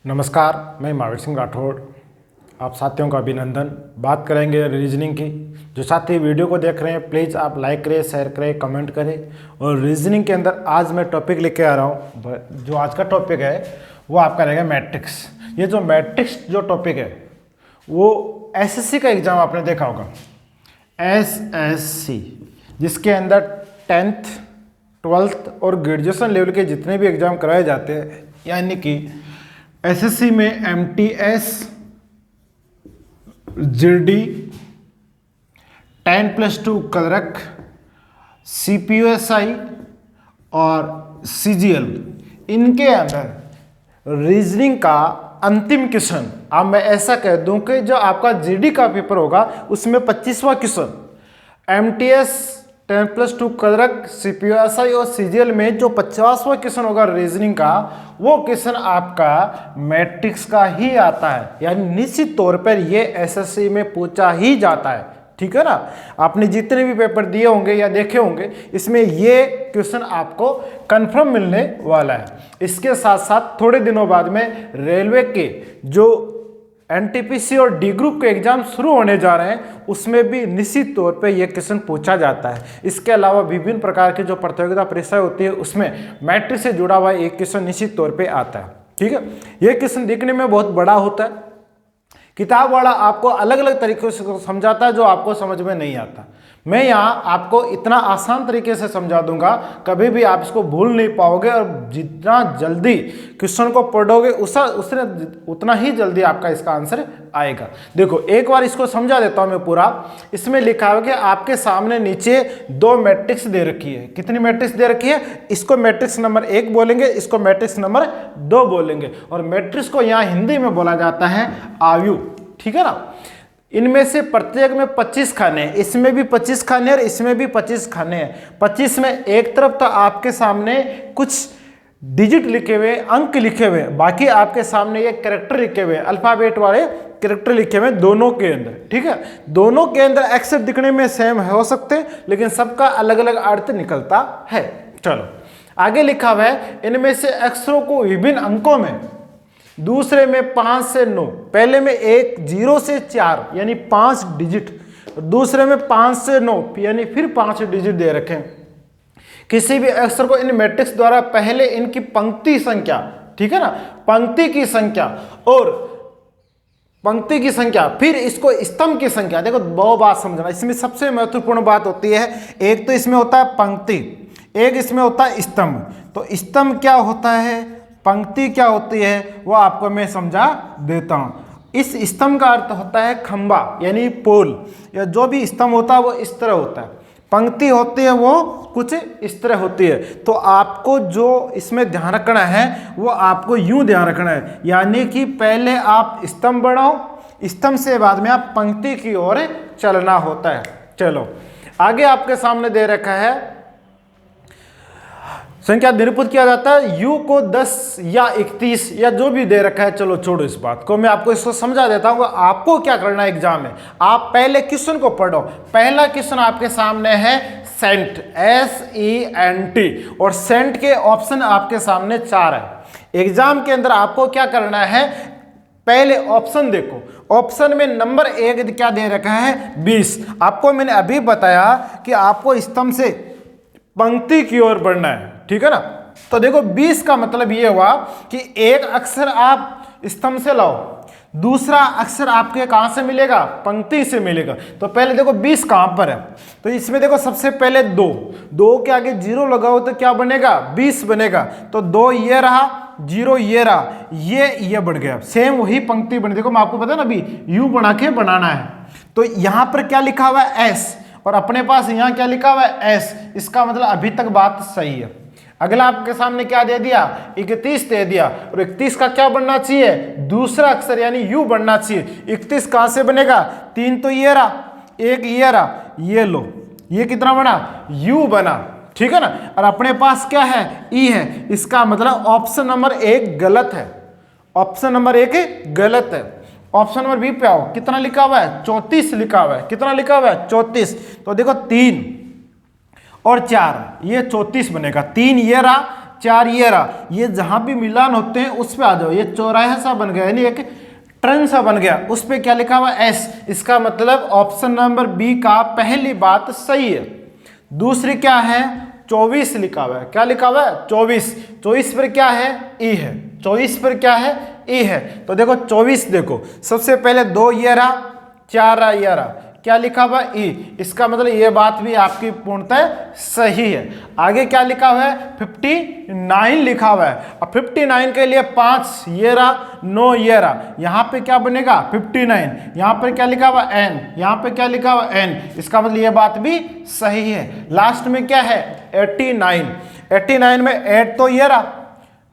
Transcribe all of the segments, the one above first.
नमस्कार, मैं महावीर सिंह राठौड़। आप साथियों का अभिनंदन। बात करेंगे रीजनिंग की। जो साथी वीडियो को देख रहे हैं प्लीज़ आप लाइक करें, शेयर करें, कमेंट करें। और रीजनिंग के अंदर आज मैं टॉपिक लेके आ रहा हूँ। जो आज का टॉपिक है वो आपका रहेगा मैट्रिक्स। ये जो मैट्रिक्स जो टॉपिक है वो एसएससी का एग्ज़ाम आपने देखा होगा, एसएससी, जिसके अंदर 10th, 12th और ग्रेजुएशन लेवल के जितने भी एग्ज़ाम कराए जाते हैं, यानी कि एसएससी में एमटीएस, जीडी, 10+2 क्लर्क, सीपीयूएसआई और सीजीएल, इनके अंदर रीजनिंग का अंतिम क्वेश्चन, अब मैं ऐसा कह दूं कि जो आपका जीडी का पेपर होगा उसमें 25वां क्वेश्चन, एमटीएस, 10+2 क्लर्क, सीपीयूएसआई और सीजीएल में जो 50वां क्वेश्चन होगा रीजनिंग का, वो क्वेश्चन आपका मैट्रिक्स का ही आता है। यानी निश्चित तौर पर ये एसएससी में पूछा ही जाता है। ठीक है ना। आपने जितने भी पेपर दिए होंगे या देखे होंगे, इसमें ये क्वेश्चन आपको कंफर्म मिलने वाला है। इसके साथ साथ थोड़े दिनों बाद में रेलवे के जो एनटीपीसी और डी ग्रुप के एग्जाम शुरू होने जा रहे हैं, उसमें भी निश्चित तौर पे ये क्वेश्चन पूछा जाता है। इसके अलावा विभिन्न प्रकार की जो प्रतियोगिता परीक्षाएं होती है उसमें मैट्रिक्स से जुड़ा हुआ एक क्वेश्चन निश्चित तौर पे आता है। ठीक है। ये क्वेश्चन दिखने में बहुत बड़ा होता है। किताब वाला आपको अलग अलग तरीके से समझाता है जो आपको समझ में नहीं आता। मैं यहाँ आपको इतना आसान तरीके से समझा दूंगा, कभी भी आप इसको भूल नहीं पाओगे। और जितना जल्दी क्वेश्चन को पढ़ोगे उसने उतना ही जल्दी आपका इसका आंसर आएगा। देखो एक बार इसको समझा देता हूँ मैं पूरा। इसमें लिखा है कि आपके सामने नीचे दो मैट्रिक्स दे रखी है। कितनी मैट्रिक्स दे रखी है? इसको मैट्रिक्स नंबर 1 बोलेंगे, इसको मैट्रिक्स नंबर 2 बोलेंगे। और मैट्रिक्स को यहाँ हिंदी में बोला जाता है आयु। ठीक है ना। इनमें से प्रत्येक में 25 खाने हैं, इसमें भी 25 खाने और इसमें भी 25 खाने हैं। 25 में एक तरफ तो आपके सामने कुछ डिजिट लिखे हुए, अंक लिखे हुए, बाकी आपके सामने ये कैरेक्टर लिखे हुए, अल्फाबेट वाले कैरेक्टर लिखे हुए दोनों के अंदर। ठीक है। दोनों के अंदर अक्षर दिखने में सेम हो सकते हैं, लेकिन सबका अलग अलग अर्थ निकलता है। चलो आगे लिखा हुआ है, इनमें से अक्षरों को विभिन्न अंकों में, दूसरे में 5 से 9, पहले में 1 0 से 4 यानी 5 डिजिट, दूसरे में 5 से 9 यानी फिर 5 डिजिट दे रखे हैं। किसी भी अक्षर को इन मैट्रिक्स द्वारा पहले इनकी पंक्ति संख्या, ठीक है ना, पंक्ति की संख्या और पंक्ति की संख्या, फिर इसको स्तंभ की संख्या। देखो बहुत बात समझना, इसमें सबसे महत्वपूर्ण बात होती है, एक तो इसमें होता है पंक्ति, एक इसमें होता है स्तंभ। तो स्तंभ क्या होता है, पंक्ति क्या होती है, वो आपको मैं समझा देता हूं। इस स्तंभ का अर्थ होता है खंबा यानी पोल, या जो भी स्तंभ होता है वो इस तरह होता है। पंक्ति होती है वो कुछ इस तरह होती है। तो आपको जो इसमें ध्यान रखना है वो आपको यूं ध्यान रखना है, यानी कि पहले आप स्तंभ बढ़ाओ, स्तंभ से बाद में आप पंक्ति की ओर चलना होता है। चलो आगे आपके सामने दे रखा है संख्या निरूपित किया जाता है। यू को 10 या 31 या जो भी दे रखा है, चलो छोड़ो इस बात को, मैं आपको इसको समझा देता हूँ। आपको क्या करना है एग्जाम में, आप पहले क्वेश्चन को पढ़ो। पहला क्वेश्चन आपके सामने है सेंट, SENT, और सेंट के ऑप्शन आपके सामने 4 है। एग्जाम के अंदर आपको क्या करना है, पहले ऑप्शन देखो। ऑप्शन में नंबर 1 क्या दे रखा है, 20। आपको मैंने अभी बताया कि आपको स्तंभ से पंक्ति की ओर बढ़ना है। ठीक है ना। तो देखो 20 का मतलब ये हुआ कि एक अक्षर आप स्तंभ से लाओ, दूसरा अक्षर आपके कहां से मिलेगा, पंक्ति से मिलेगा। तो पहले देखो 20 कहां पर है, तो इसमें देखो सबसे पहले 2 के आगे 0 लगाओ तो क्या बनेगा, 20 बनेगा। तो 2 ये रहा, 0 ये रहा, ये बढ़ गया, सेम वही पंक्ति बनी। देखो मैं आपको पता ना अभी यू बना के बनाना है। तो यहां पर क्या लिखा हुआ है, S, और अपने पास यहां क्या लिखा हुआ है, S। इसका मतलब अभी तक बात सही है। अगला आपके सामने क्या दे दिया, 31 दे दिया, और 31 का क्या बनना चाहिए, दूसरा अक्षर यानी यू बनना चाहिए। 31 कहां से बनेगा, 3 तो ये रहा, 1 ये रहा, ये लो, ये कितना बना, यू बना। ठीक है ना। और अपने पास क्या है, ई है। इसका मतलब ऑप्शन नंबर 1 गलत है, ऑप्शन नंबर 1 गलत है। ऑप्शन नंबर बी पे आओ, कितना लिखा हुआ है, 34 लिखा हुआ है। कितना लिखा हुआ है, 34। तो देखो 3 और 4 ये 34 बनेगा, 3 ये रहा, 4 ये रहा, ये जहां भी मिलान होते हैं उस पे आ जाओ, ये चौराहा सा बन गया, यानी एक ट्रेन सा बन गया, उस पे क्या लिखा हुआ एस, इसका मतलब ऑप्शन नंबर बी का पहली बात सही है। दूसरी क्या है 24 लिखा हुआ है, क्या लिखा हुआ है 24, 24 पर क्या है ई है, 24 पर क्या है ई है। तो देखो 24 देखो सबसे पहले 2 ये रहा, 4 रहा, ये रहा, क्या लिखा हुआ ई, इसका मतलब ये बात भी आपकी पूर्णतः सही है। आगे क्या लिखा हुआ है 59 लिखा हुआ है, अब 59 के लिए 5 ये रहा, 9 ये रहा, यहाँ पे क्या बनेगा 59, यहाँ पर क्या लिखा हुआ एन, यहाँ पे क्या लिखा हुआ एन, इसका मतलब ये बात भी सही है। लास्ट में क्या है 89, 89 में 8 तो ये रहा,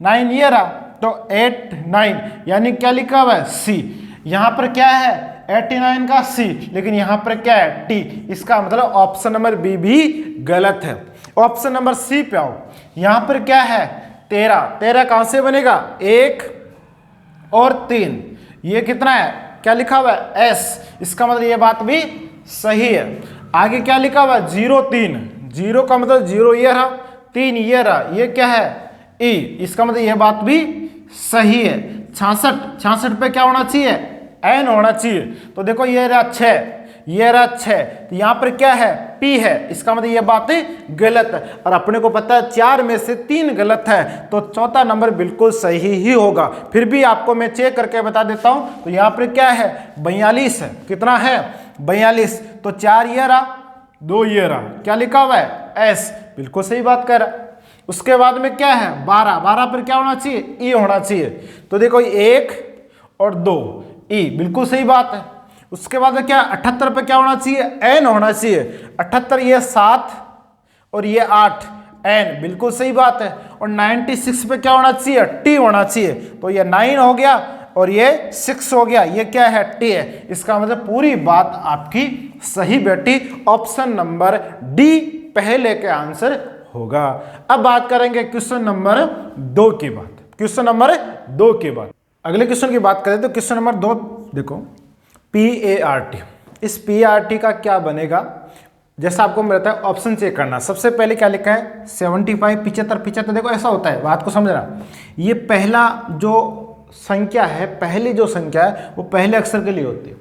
9 ये रहा, तो 8 9 यानी क्या लिखा हुआ है सी, यहाँ पर क्या है 89 का सी, लेकिन यहां पर क्या है टी, इसका मतलब ऑप्शन नंबर बी भी गलत है। ऑप्शन नंबर सी पे आओ, यहां पर क्या है 13, 13 कहां से बनेगा 1 और 3, ये कितना है क्या लिखा हुआ है एस, इसका मतलब ये बात भी सही है। आगे क्या लिखा हुआ है 0 3, 0 का मतलब 0 ये रहा, 3 ये रहा, ये क्या है ई, इसका मतलब ये बात भी सही है। 66, 66 पे क्या होना चाहिए एन होना चाहिए, तो देखो ये रहा 6, ये रहा 6, तो यहाँ पर क्या है पी है, इसका मतलब ये बात गलत है, और अपने को पता है 4 में से 3 गलत है, तो चौथा नंबर बिल्कुल सही ही होगा। फिर भी आपको मैं चेक करके बता देता हूं, तो यहाँ पर क्या है 42 है, कितना है 42, तो 4 ये रहा, 2 ये रहा, क्या लिखा हुआ है एस, बिल्कुल सही बात कर रहा। उसके बाद में क्या है 12, 12 पर क्या होना चाहिए ई होना चाहिए, तो देखो 1 और 2 ई, बिल्कुल सही बात है। उसके बाद में क्या 78 पे क्या होना चाहिए एन होना चाहिए, 78 ये 7 और ये 8 एन, बिल्कुल सही बात है। और 96 पे क्या होना चाहिए टी होना चाहिए, तो ये 9 हो गया और ये 6 हो गया, ये क्या है टी है, इसका मतलब पूरी बात आपकी सही बेटी, ऑप्शन नंबर डी पहले के आंसर होगा। अब बात करेंगे क्वेश्चन नंबर 2 की बात, क्वेश्चन नंबर 2 की बात। अगले क्वेश्चन की बात करें तो क्वेश्चन नंबर 2 देखो PART, इस PART का क्या बनेगा, जैसा आपको मिलता है ऑप्शन चेक करना। सबसे पहले क्या लिखा है 75, 75, 75, देखो ऐसा होता है, बात को समझना, ये पहला जो संख्या है, पहली जो संख्या है वो पहले अक्षर के लिए होती है,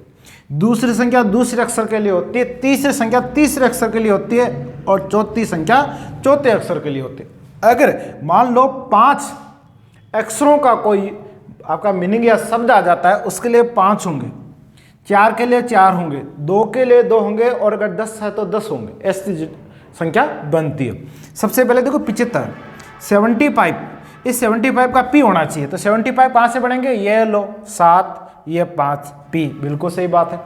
दूसरी संख्या दूसरे अक्षर के लिए होती है, तीसरी संख्या तीसरे अक्षर के लिए होती है, और चौथी संख्या चौथे अक्षर के लिए होती है। अगर मान लो 5 अक्षरों का कोई आपका मीनिंग या शब्द आ जाता है, उसके लिए 5 होंगे, 4 के लिए 4 होंगे, 2 के लिए 2 होंगे, और अगर 10 है तो 10 होंगे, ऐसी संख्या बनती है। सबसे पहले देखो 75, 75, इस 75 का पी होना चाहिए, तो 75 कहाँ से बढ़ेंगे, ये लो 7, ये 5 पी, बिल्कुल सही बात है।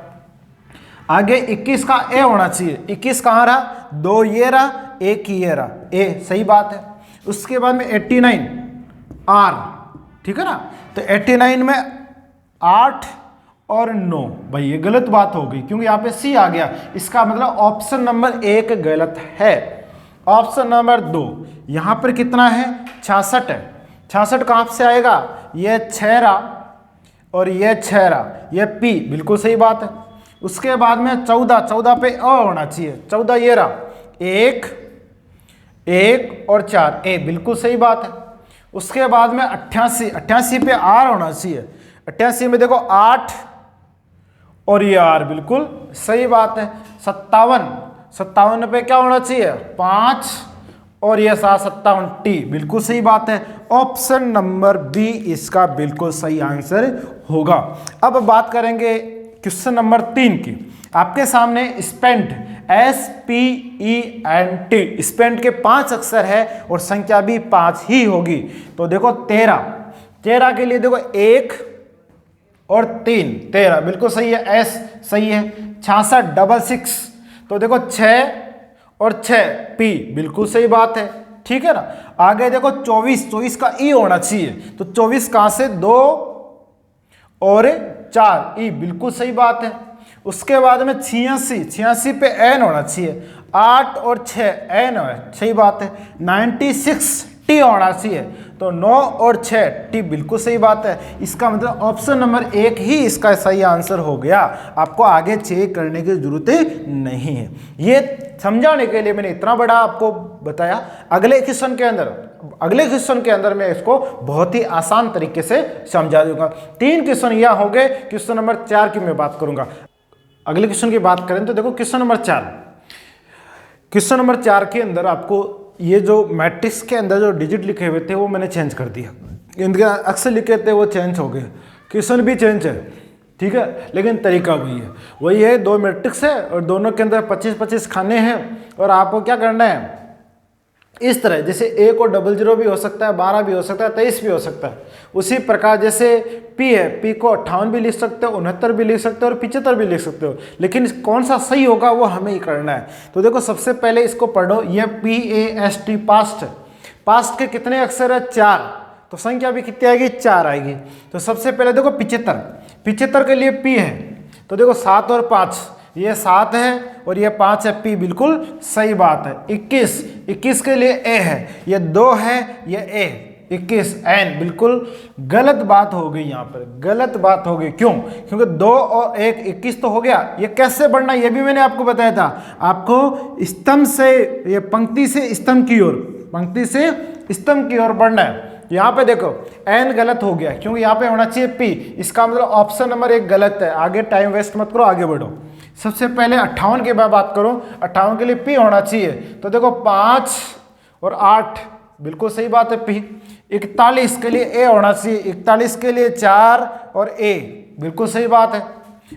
आगे 21 का ए होना चाहिए, 21 कहाँ रहा 2 ये रहा, 1 ये रहा, ए सही बात है। उसके बाद में 89 आर, ठीक है ना, तो 89 में 8 और 9, भाई ये गलत बात हो गई क्योंकि यहाँ पे सी आ गया, इसका मतलब ऑप्शन नंबर 1 गलत है। ऑप्शन नंबर 2 यहाँ पर कितना है 66 है, 66 कहाँ से आएगा, ये 6 रहा और ये 6 रहा, ये पी, बिल्कुल सही बात है। उसके बाद में 14, 14 पे अ होना चाहिए, 14 ये रहा, 1 1 और 4 ए, बिल्कुल सही बात है। उसके बाद में 88, 88 पे आर होना चाहिए, 88 में देखो 8 और ये आर, बिल्कुल सही बात है। 57, 57 पे क्या होना चाहिए 5 और ये 7, 57 टी, बिल्कुल सही बात है। ऑप्शन नंबर बी इसका बिल्कुल सही आंसर होगा। अब बात करेंगे क्वेश्चन नंबर 3 की। आपके सामने स्पेंट SPENT, स्पेंट के 5 अक्षर है और संख्या भी 5 ही होगी। तो देखो 13, 13 के लिए देखो 1 और 3, 13 बिल्कुल सही है, एस सही है। 66 66, तो देखो 6 और 6 पी, बिल्कुल सही बात है, ठीक है ना। आगे देखो 24, 24 का ई होना चाहिए, तो 24 कहाँ से 2 और 4 ई, बिल्कुल सही बात है। उसके बाद में 86, 86 पे एन होना चाहिए, 8 और 6 एन है, सही बात है। 96 टी होना चाहिए, तो 9 और 6 टी बिल्कुल सही बात है। इसका मतलब ऑप्शन नंबर 1 ही इसका सही आंसर हो गया। आपको आगे चेक करने की जरूरत नहीं है। ये समझाने के लिए मैंने इतना बड़ा आपको बताया। अगले क्वेश्चन के अंदर मैं इसको बहुत ही आसान तरीके से समझा दूंगा। 3 क्वेश्चन यह हो गए। क्वेश्चन नंबर 4 की मैं बात करूंगा। अगले क्वेश्चन की बात करें तो देखो क्वेश्चन नंबर 4 के अंदर आपको ये जो मैट्रिक्स के अंदर जो डिजिट लिखे हुए थे वो मैंने चेंज कर दिया। इनके अक्सर लिखे थे वो चेंज हो गए, क्वेश्चन भी चेंज है, ठीक है, लेकिन तरीका वही है। 2 मैट्रिक्स है और दोनों के अंदर 25-25 खाने हैं और आपको क्या करना है, इस तरह जैसे A को 00 भी हो सकता है, 12 भी हो सकता है, 23 भी हो सकता है। उसी प्रकार जैसे P है, P को 58 भी लिख सकते हो, 69 भी लिख सकते हो और 75 भी लिख सकते हो, लेकिन कौन सा सही होगा वो हमें ही करना है। तो देखो सबसे पहले इसको पढ़ो, ये PAST पास्ट है। पास्ट के कितने अक्षर है, 4, तो संख्या भी कितनी आएगी, 4 आएगी। तो सबसे पहले देखो 75 के लिए P है, तो देखो 7 और 5, ये 7 है और ये 5 है, P बिल्कुल सही बात है। 21 के लिए A है, ये 2 है, ये A, 21 N बिल्कुल गलत बात हो गई। यहाँ पर गलत बात हो गई, क्यों? क्योंकि 2 और 1 21 तो हो गया। ये कैसे बढ़ना, ये भी मैंने आपको बताया था। आपको स्तंभ से, ये पंक्ति से स्तंभ की ओर बढ़ना है। यहाँ पे देखो N गलत हो गया, क्योंकि यहाँ पे होना चाहिए P। इसका मतलब ऑप्शन नंबर 1 गलत है। आगे टाइम वेस्ट मत करो, आगे बढ़ो। सबसे पहले 58 की मैं बात करूं, 58 के लिए P होना चाहिए, तो देखो 5 और 8 बिल्कुल सही बात है, P। 41 के लिए A होना चाहिए, 41 के लिए 4 और A बिल्कुल सही बात है।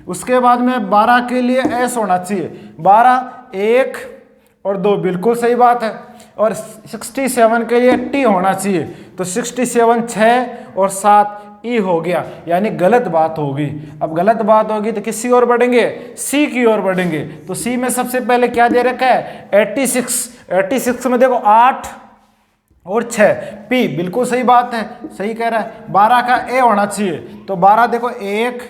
उसके बाद में 12 के लिए S होना चाहिए, 12, 1 और 2 बिल्कुल सही बात है। और 67 के लिए T होना चाहिए, तो 67, 6 और 7 E हो गया, यानी गलत बात होगी। अब गलत बात होगी तो किसी और बढ़ेंगे, C की ओर बढ़ेंगे। तो C में सबसे पहले क्या दे रखा है, 86 में देखो 8 और 6, P बिल्कुल सही बात है, सही कह रहा है। 12 का A होना चाहिए, तो 12 देखो 1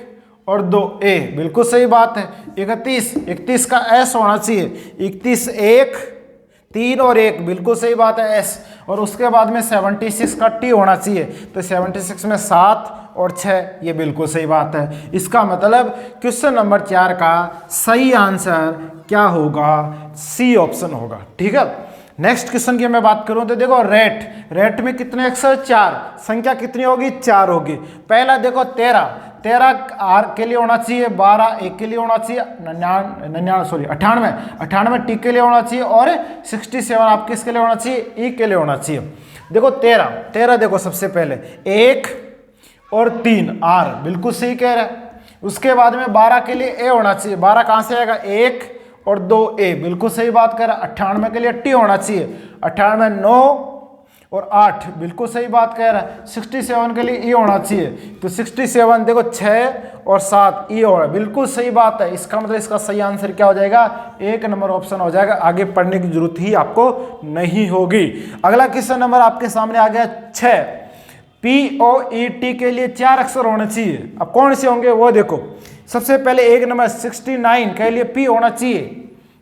और 2 A बिल्कुल सही बात है। 31 का S होना चाहिए, 31 1, 3 और 1 बिल्कुल सही बात है, S। और उसके बाद में 76 का T होना चाहिए, तो 76 में 7 और 6 ये बिल्कुल सही बात है। इसका मतलब क्वेश्चन नंबर 4 का सही आंसर क्या होगा, C ऑप्शन होगा, ठीक है। नेक्स्ट क्वेश्चन की मैं बात करूं तो देखो रेट में कितने अक्षर, 4, संख्या कितनी होगी, 4 होगी। पहला देखो 13 R के लिए होना चाहिए, 12 एक के लिए होना चाहिए, 98 T के लिए होना चाहिए और 67 आप किसके लिए होना चाहिए, E के लिए होना चाहिए। देखो 13 देखो सबसे पहले 1 और 3 R बिल्कुल सही कह रहा है। उसके बाद में 12 के लिए A होना चाहिए, 12 कहाँ से आएगा, 1 और 2 A बिल्कुल सही बात कर रहा है। 98 के लिए T होना चाहिए, 98 9 और 8 बिल्कुल सही बात कह रहा है। 67 के लिए E होना चाहिए, तो 67 देखो 6 और 7 E हो रहा है, बिल्कुल सही बात है। इसका मतलब इसका सही आंसर क्या हो जाएगा, 1 नंबर ऑप्शन हो जाएगा। आगे पढ़ने की जरूरत ही आपको नहीं होगी। अगला क्वेश्चन नंबर आपके सामने आ गया 6, POET के लिए 4 अक्षर होने चाहिए। अब कौन से होंगे वो देखो। सबसे पहले 1 नंबर 69 के लिए P होना चाहिए,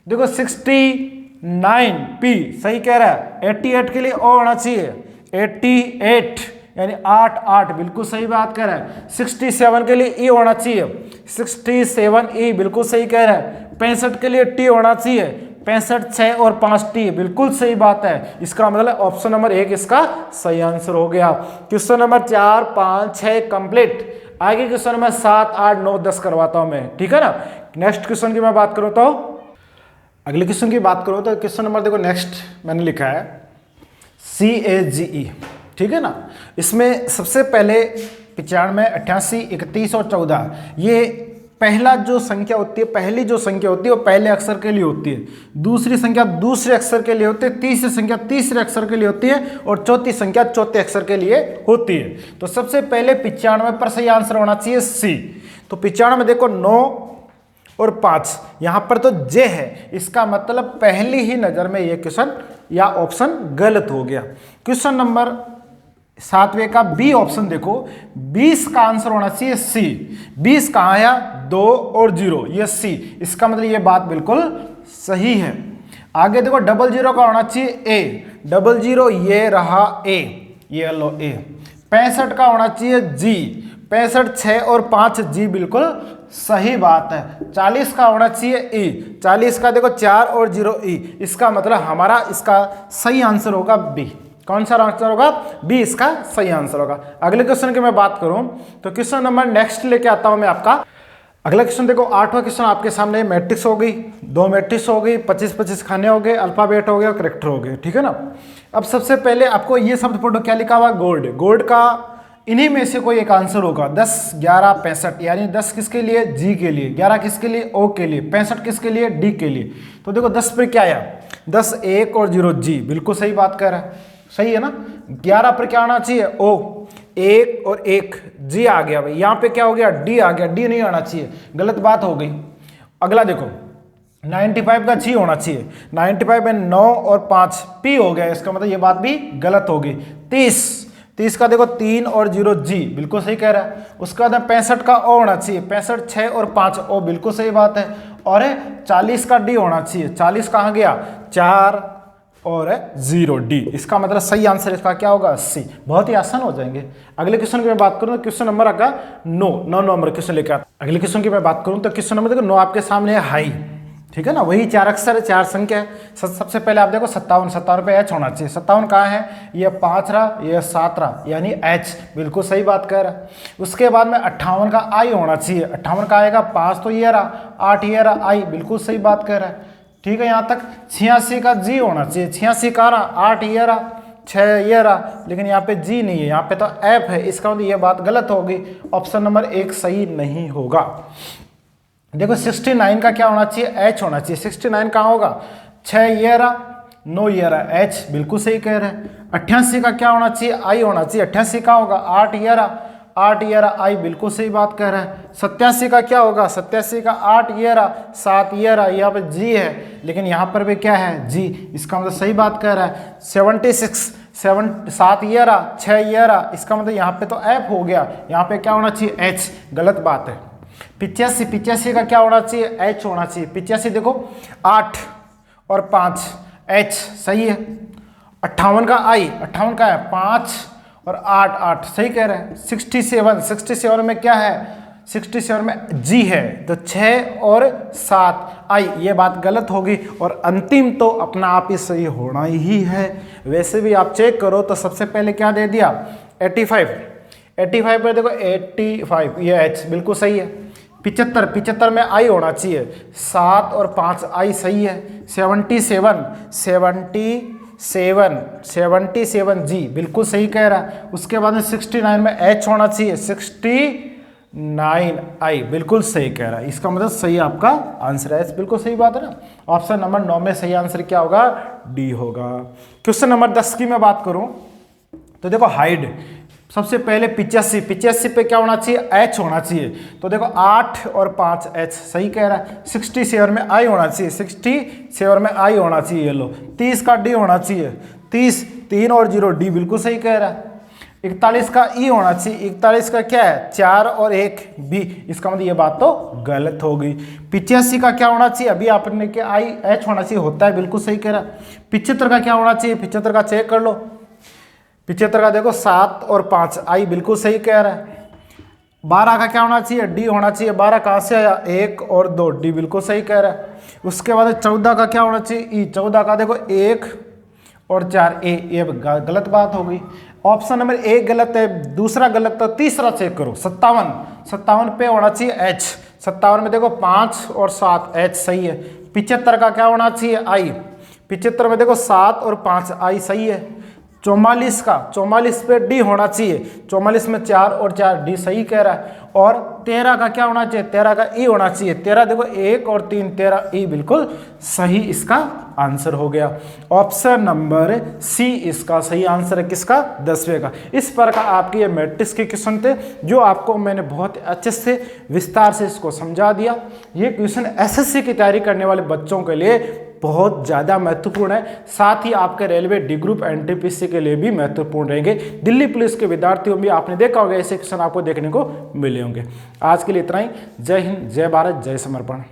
देखो 69 P सही कह रहा है। 88 के लिए O होना चाहिए, 88 यानी 8 बिल्कुल सही बात कह रहा है। 67 के लिए E होना चाहिए, 67 E बिल्कुल सही कह रहा है। 65 के लिए T होना चाहिए, 65 6 और 5 T बिल्कुल सही बात है। इसका मतलब ऑप्शन नंबर 1 इसका सही आंसर हो गया। Question number 4 5 6 complete. आगे क्वेश्चन नंबर 7 8 9 10 करवाता हूं मैं, ठीक है ना। नेक्स्ट क्वेश्चन की मैं बात करूं तो अगले क्वेश्चन की बात करो तो क्वेश्चन नंबर देखो नेक्स्ट मैंने लिखा है CAGE, ठीक है ना। इसमें सबसे पहले 95 88 31 और 14 ये पहला जो संख्या होती है, पहली जो संख्या होती है वो पहले अक्षर के लिए होती है, दूसरी संख्या दूसरे अक्षर के लिए होती है, तीसरी संख्या तीसरे अक्षर के लिए होती है और चौथी संख्या चौथे अक्षर के लिए होती है। तो सबसे पहले 95 पर सही आंसर होना चाहिए C। तो 95 देखो 9 और 5, यहां पर तो J है, इसका मतलब पहली ही नजर में ये क्वेश्चन या ऑप्शन गलत हो गया। क्वेश्चन नंबर 7वें का B ऑप्शन देखो, 20 का आंसर होना चाहिए C। 20 कहाँ आया, 2 और 0 ये C, इसका मतलब ये बात बिल्कुल सही है। आगे देखो 00 का होना चाहिए A, 00 ये रहा A, ये लो ए। 65 का होना चाहिए जी, 65 6 और 5 जी, बिल्कुल सही बात है। 40 का होना चाहिए ई, 40 का देखो 4 और 0 ई, इसका मतलब हमारा इसका सही आंसर होगा बी। कौन सा आंसर होगा? बी इसका सही आंसर होगा। अगले क्वेश्चन की मैं बात करूं तो क्वेश्चन नंबर नेक्स्ट लेके आता हूं मैं आपका। अगला क्वेश्चन देखो, 8वां क्वेश्चन आपके सामने मैट्रिक्स हो गई, 2 मैट्रिक्स हो गई, 25-25 खाने हो गए, अल्फाबेट हो गया, करेक्टर हो गए, ठीक है ना। अब सबसे पहले आपको ये शब्द पढ़ो, क्या लिखा हुआ? गोल्ड। गोल्ड का इन्हीं में से कोई एक आंसर होगा। 10 11 65, यानी 10 किसके लिए? जी के लिए, 11 किसके लिए? ओ के लिए, 65 किसके लिए? डी के लिए। तो देखो 10 पर क्या आया? 10 1 और 0 जी, बिल्कुल सही बात कह रहा है, सही है ना। 11 पर क्या आना चाहिए? ओ, 1 और 1 जी आ गया भाई, यहाँ पे क्या हो गया? डी आ गया, डी नहीं आना चाहिए, गलत बात हो गई। अगला देखो 95 का जी होना चाहिए, 95 में 9 और 5 पी हो गया, इसका मतलब ये बात भी गलत होगी। 30 का देखो 3 और 0 जी, बिल्कुल सही कह रहा है। उसके बाद 65 का ओ होना चाहिए, 65 6 और 5 ओ, बिल्कुल सही बात है। और 40 का डी होना चाहिए, 40 कहाँ गया? 4 और 0 डी, इसका मतलब सही आंसर इसका क्या होगा? सी। बहुत ही आसान हो जाएंगे। अगले क्वेश्चन की मैं बात करूं तो क्वेश्चन नंबर आपका 9 नंबर क्वेश्चन लेकर आता। अगले क्वेश्चन की मैं बात करूं तो क्वेश्चन नंबर देखो 9 आपके सामने है हाई, ठीक है ना। वही 4 अक्षर 4 संख्या है। सबसे पहले आप देखो 57 पे एच होना चाहिए। 57 कहाँ है? ये 5 रहा, ये 7 रहा, यानी एच, बिल्कुल सही बात कह रहा है। उसके बाद में 58 का आई होना चाहिए। 58 का आएगा, 5 तो ये रहा, 8 ये रहा, आई, बिल्कुल सही बात कह रहा है, ठीक है। यहाँ तक 86 का जी होना चाहिए। 86 का रहा, 8 ये रहा, 6 ये रहा, लेकिन यहाँ पे जी नहीं है, यहाँ पे तो एफ है, इसका मतलब ये बात गलत होगी। ऑप्शन नंबर 1 सही नहीं होगा। देखो 69 का क्या होना चाहिए? एच होना चाहिए। 69 कहाँ होगा? 6 ये रहा, 9 ये रहा, एच, बिल्कुल सही कह रहे हैं। 88 का क्या होना चाहिए? आई होना चाहिए। 88 कहाँ होगा? 8 ये रहा, 8 ये रहा, आई, बिल्कुल सही बात कह रहा है। 87 का क्या होगा? 87 का 8 ये रहा, 7 ये रहा, यहाँ पे जी है, लेकिन यहाँ पर भी क्या है? जी, इसका मतलब सही बात कह रहा है। 76 7 ये रहा, 6 ये रहा, इसका मतलब यहाँ पे तो एफ हो गया, यहाँ पे क्या होना चाहिए? एच, गलत बात है। 85 का क्या होना चाहिए? एच होना चाहिए। 85 देखो 8 और 5 एच, सही है। 58 का आई, 58 का है 5 और 8 सही कह रहे हैं। 67 में क्या है? 67 में जी है, तो 6 और 7 आई, ये बात गलत होगी। और अंतिम तो अपना आप ही सही होना ही है। वैसे भी आप चेक करो तो सबसे पहले क्या दे दिया? 85 पर देखो 85, ये एच, बिल्कुल सही है। 75 में आई होना चाहिए, 7 और 5 आई, सही है। 77 जी, बिल्कुल सही कह रहा है। उसके बाद में 69 में एच होना चाहिए, 69 आई, बिल्कुल सही कह रहा है। इसका मतलब सही आपका आंसर है, बिल्कुल सही बात है ना। ऑप्शन नंबर 9 में सही आंसर क्या होगा? डी होगा। क्वेश्चन नंबर 10 की मैं बात करूं तो देखो हाइड, सबसे पहले 85 पे क्या होना चाहिए? एच होना चाहिए। तो देखो 8 और 5 एच, सही कह रहा है। 67 में आई होना चाहिए, 67 में आई होना चाहिए, ये लो। 30 का डी होना चाहिए, 30 3 और 0 डी, बिल्कुल सही कह रहा है। 41 का ई होना चाहिए, 41 का क्या है? 4 और 1 बी, इसका मतलब ये बात तो गलत हो गई। 85 का क्या होना चाहिए? अभी आपने क्या आई एच होना चाहिए, होता है, बिल्कुल सही कह रहा है। 75 का क्या होना चाहिए? 75 का चेक कर लो। 75 का देखो 7 और 5 आई, बिल्कुल सही कह रहा है। 12 का क्या होना चाहिए? डी होना चाहिए। 12 कहाँ से आया? 1 और 2 डी, बिल्कुल सही कह रहा है। उसके बाद 14 का क्या होना चाहिए? ई। 14 का देखो 1 और 4 ए, ये गलत बात हो गई। ऑप्शन नंबर 1 गलत है, दूसरा गलत, तो तीसरा चेक करो। 57 पे होना चाहिए एच। 57 में देखो 5 और 7 एच, सही है। 75 का क्या होना चाहिए? आई। 75 में देखो 7 और 5 आई, सही है। 44 पे डी होना चाहिए। 44 में 4 और 4 डी, सही कह रहा है। और 13 का क्या होना चाहिए? 13 का ई होना चाहिए। 13 देखो 1 और 3 13 ई, बिल्कुल सही इसका आंसर हो गया। ऑप्शन नंबर सी इसका सही आंसर है, किसका? 10वें का। इस प्रकार आपके ये मैट्रिक्स के क्वेश्चन थे, जो आपको मैंने बहुत अच्छे से विस्तार से इसको समझा दिया। ये क्वेश्चन एसएससी की तैयारी करने वाले बच्चों के लिए बहुत ज़्यादा महत्वपूर्ण है, साथ ही आपके रेलवे डी ग्रुप एनटीपीसी के लिए भी महत्वपूर्ण रहेंगे। दिल्ली पुलिस के विद्यार्थियों में आपने देखा होगा ऐसे क्वेश्चन आपको देखने को मिले होंगे। आज के लिए इतना ही। जय हिंद, जय भारत, जय समर्पण।